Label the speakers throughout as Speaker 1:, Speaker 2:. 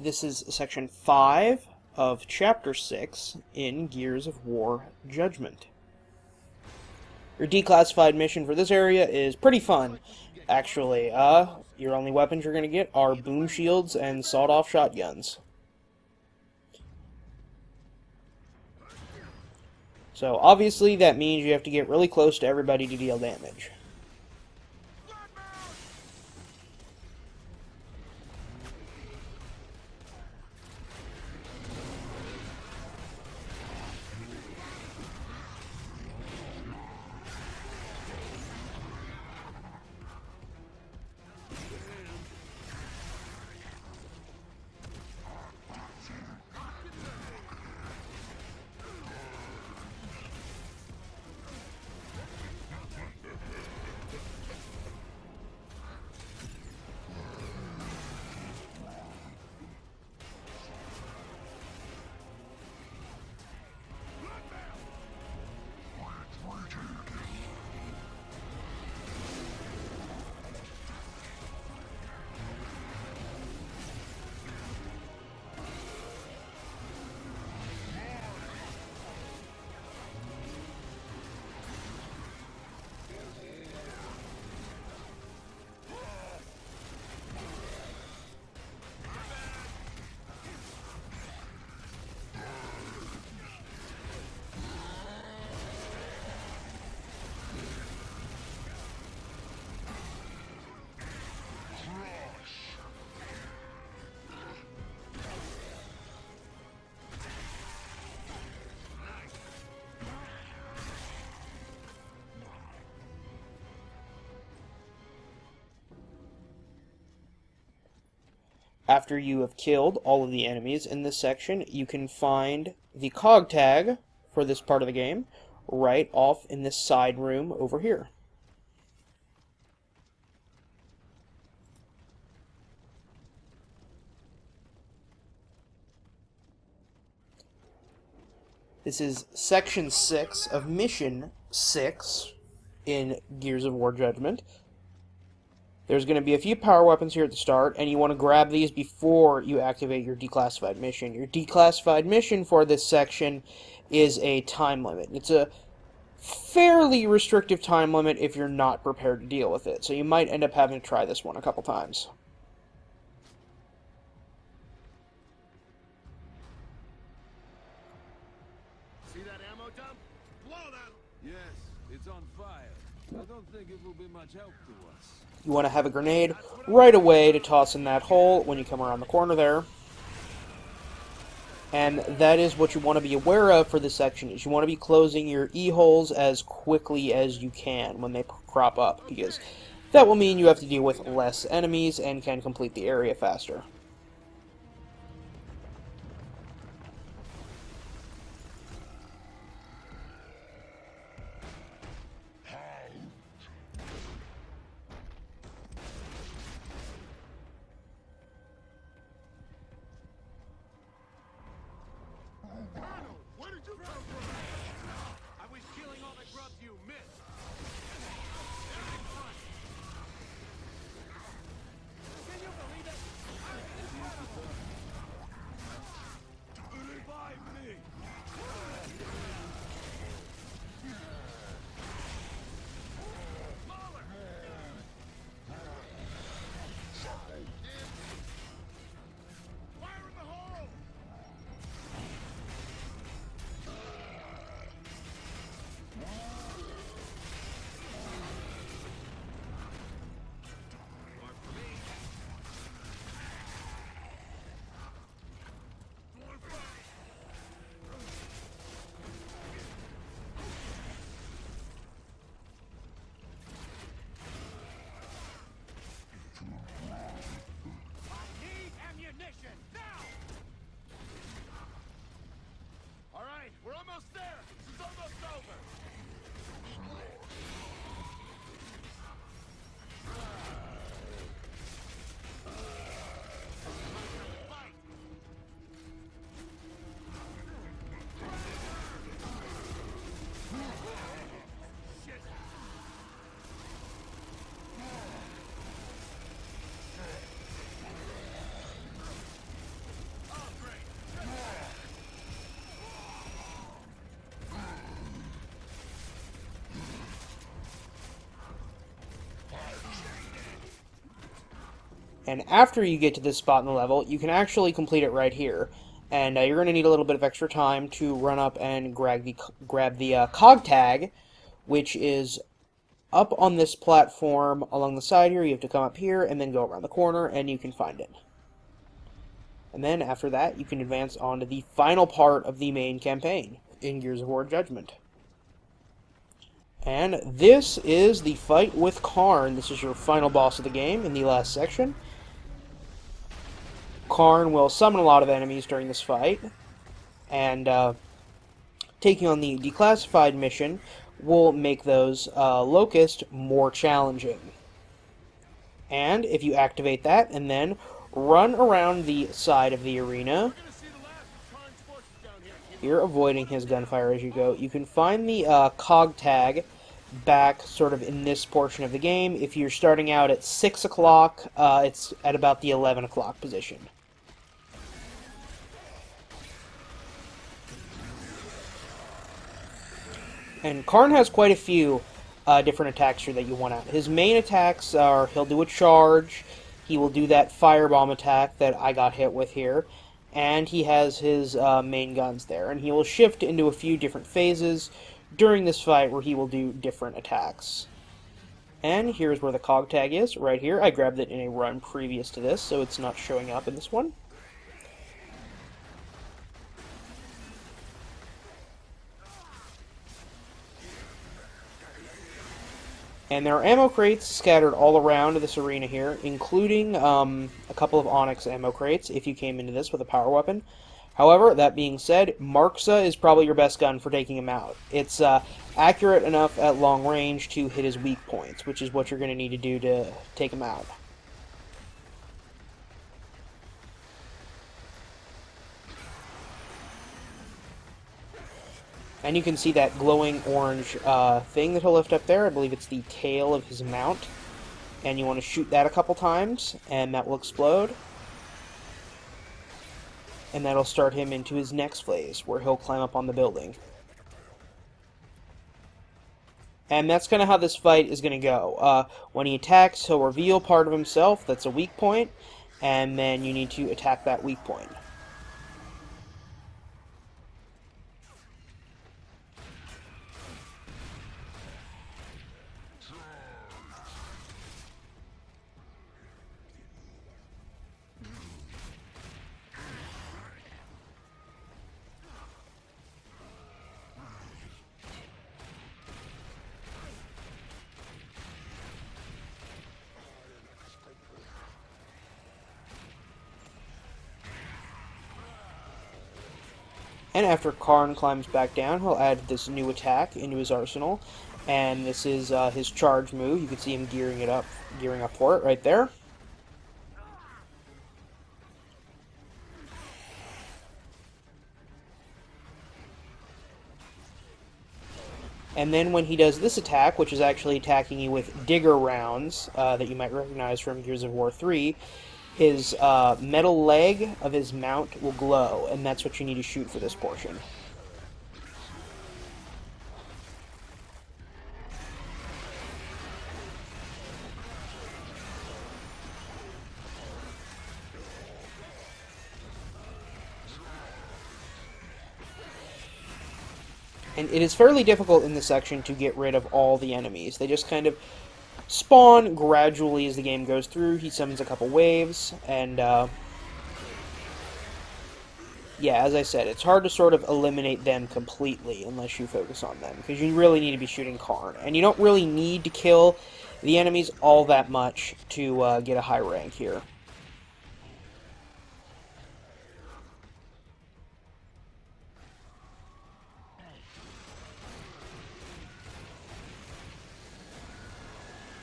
Speaker 1: This is Section 5 of Chapter 6 in Gears of War Judgment. Your declassified mission for this area is pretty fun, actually. Your only weapons you're going to get are boom shields and sawed-off shotguns. So, obviously, that means you have to get really close to everybody to deal damage. After you have killed all of the enemies in this section, you can find the cog tag for this part of the game right off in this side room over here. This is Section 6 of Mission 6 in Gears of War Judgment. There's going to be a few power weapons here at the start, and you want to grab these before you activate your declassified mission. Your declassified mission for this section is a time limit. It's a fairly restrictive time limit if you're not prepared to deal with it, so you might end up having to try this one a couple times.
Speaker 2: See that ammo dump? Blow that! Yes, it's on fire. I don't think it will be much help to us.
Speaker 1: You want to have a grenade right away to toss in that hole when you come around the corner there. And that is what you want to be aware of for this section, is you want to be closing your E-holes as quickly as you can when they crop up, because that will mean you have to deal with less enemies and can complete the area faster.
Speaker 2: Where did you come from? I was killing all the grubs you missed. Can you believe it?
Speaker 1: And after you get to this spot in the level, you can actually complete it right here. And you're going to need a little bit of extra time to run up and grab the cog tag, which is up on this platform along the side here. You have to come up here and then go around the corner, and you can find it. And then after that, you can advance on to the final part of the main campaign in Gears of War Judgment. And this is the fight with Karn. This is your final boss of the game in the last section. Karn will summon a lot of enemies during this fight, and taking on the declassified mission will make those Locust more challenging. And if you activate that and then run around the side of the arena, you're avoiding his gunfire as you go, you can find the cog tag back sort of in this portion of the game. If you're starting out at 6 o'clock, it's at about the 11 o'clock position. And Karn has quite a few different attacks here that you want out. His main attacks are, he'll do a charge, he will do that firebomb attack that I got hit with here, and he has his main guns there. And he will shift into a few different phases during this fight where he will do different attacks. And here's where the cog tag is, right here. I grabbed it in a run previous to this, so it's not showing up in this one. And there are ammo crates scattered all around this arena here, including a couple of Onyx ammo crates if you came into this with a power weapon. However, that being said, Markza is probably your best gun for taking him out. It's accurate enough at long range to hit his weak points, which is what you're going to need to do to take him out. And you can see that glowing orange thing that he'll lift up there. I believe it's the tail of his mount. And you want to shoot that a couple times, and that will explode. And that'll start him into his next phase, where he'll climb up on the building. And that's kind of how this fight is going to go. When he attacks, he'll reveal part of himself that's a weak point, and then you need to attack that weak point. And after Karn climbs back down, he'll add this new attack into his arsenal. And this is his charge move. You can see him gearing up for it right there. And then when he does this attack, which is actually attacking you with digger rounds that you might recognize from Gears of War 3, his metal leg of his mount will glow, and that's what you need to shoot for this portion. And it is fairly difficult in this section to get rid of all the enemies. They just kind of spawn gradually as the game goes through. He summons a couple waves, and yeah, as I said, it's hard to sort of eliminate them completely unless you focus on them, because you really need to be shooting Karn, and you don't really need to kill the enemies all that much to get a high rank here.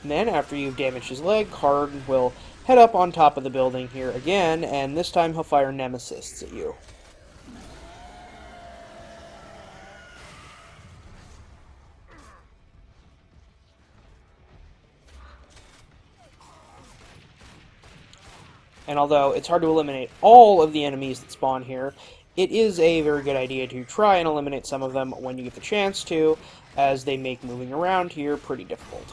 Speaker 1: And then, after you've damaged his leg, Karn will head up on top of the building here again, and this time he'll fire Nemesis at you. And although it's hard to eliminate all of the enemies that spawn here, it is a very good idea to try and eliminate some of them when you get the chance to, as they make moving around here pretty difficult.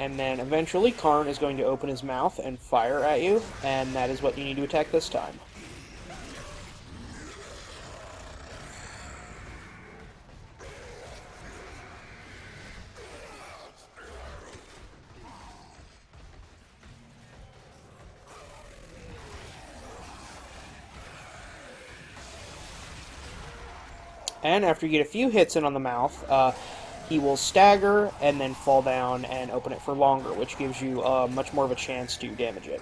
Speaker 1: and then eventually Karn is going to open his mouth and fire at you, and that is what you need to attack this time. And after you get a few hits in on the mouth, he will stagger and then fall down and open it for longer, which gives you much more of a chance to damage it.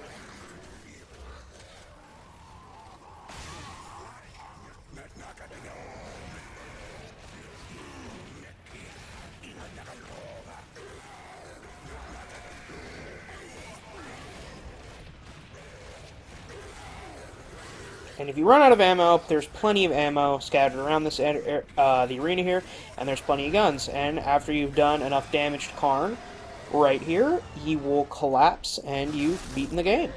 Speaker 1: And if you run out of ammo, there's plenty of ammo scattered around this the arena here, and there's plenty of guns. And after you've done enough damage to Karn, right here, he will collapse, and you've beaten the game.